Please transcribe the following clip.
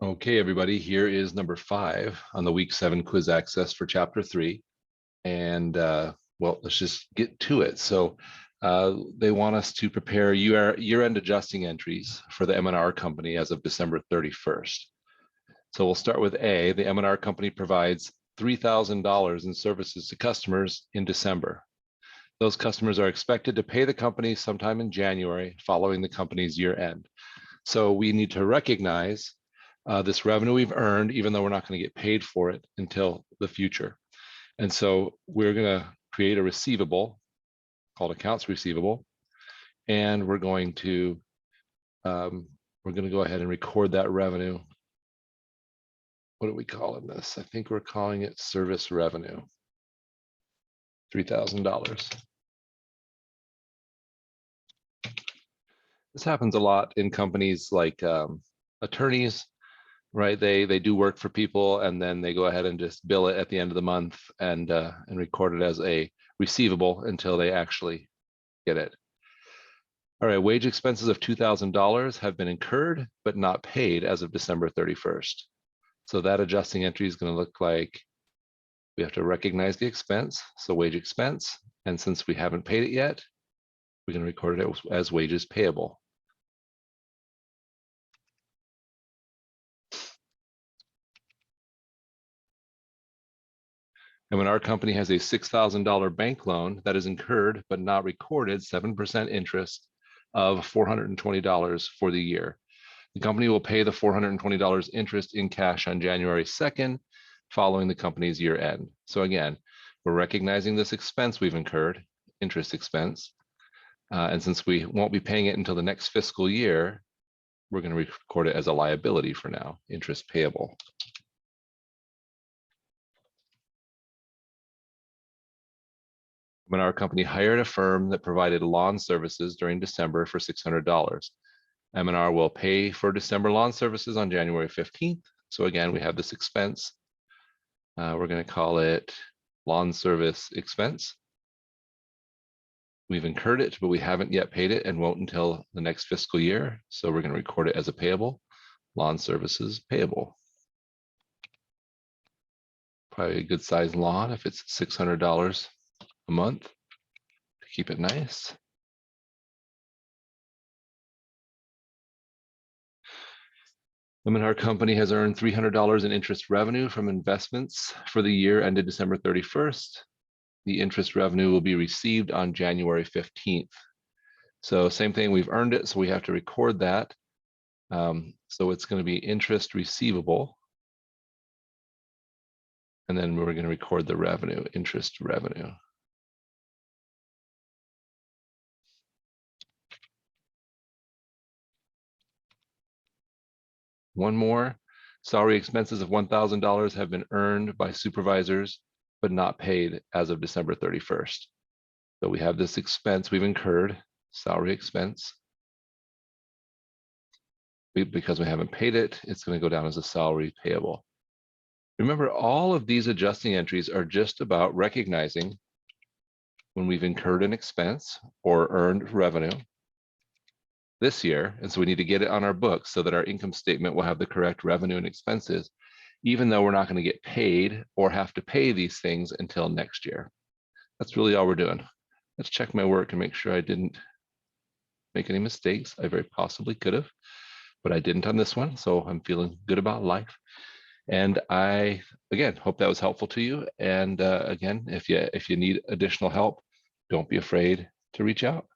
Okay, everybody, here is number 5 on the week 7 quiz access for chapter 3. And well, let's just get to it. So they want us to prepare year-end adjusting entries for the M&R company as of December 31st. So we'll start with A. The M&R company provides $3,000 in services to customers in December. Those customers are expected to pay the company sometime in January following the company's year end. So we need to recognize this revenue we've earned, even though we're not going to get paid for it until the future. And so we're going to create a receivable called accounts receivable, and we're going to go ahead and record that revenue. What are we calling this? I think we're calling it service revenue, $3,000. This happens a lot in companies like attorneys. Right, they do work for people, and then they go ahead and just bill it at the end of the month and record it as a receivable until they actually get it. All right, wage expenses of $2,000 have been incurred but not paid as of December 31st. So that adjusting entry is going to look like we have to recognize the expense, so wage expense, and since we haven't paid it yet, we're going to record it as wages payable. And when our company has a $6,000 bank loan that is incurred but not recorded 7% interest of $420 for the year, the company will pay the $420 interest in cash on January 2nd, following the company's year end. So again, we're recognizing this expense we've incurred, interest expense, and since we won't be paying it until the next fiscal year, we're going to record it as a liability for now, interest payable. When our company hired a firm that provided lawn services during December for $600. M&R will pay for December lawn services on January 15th. So again, we have this expense. We're going to call it lawn service expense. We've incurred it, but we haven't yet paid it and won't until the next fiscal year. So we're going to record it as a payable, lawn services payable. Probably a good size lawn if it's $600 a month to keep it nice. M&R company has earned $300 in interest revenue from investments for the year ended December 31st. The interest revenue will be received on January 15th. So same thing, we've earned it, so we have to record that. So it's going to be interest receivable. And then we're going to record the revenue, interest revenue. One more, salary expenses of $1,000 have been earned by supervisors, but not paid as of December 31st. So we have this expense we've incurred, salary expense. Because we haven't paid it, it's going to go down as a salary payable. Remember, all of these adjusting entries are just about recognizing when we've incurred an expense or earned revenue this year, and so we need to get it on our books so that our income statement will have the correct revenue and expenses, even though we're not going to get paid or have to pay these things until next year. That's really all we're doing. Let's check my work and make sure I didn't make any mistakes. I very possibly could have, but I didn't on this one, so I'm feeling good about life. And I, again, hope that was helpful to you. And again, if you need additional help, don't be afraid to reach out.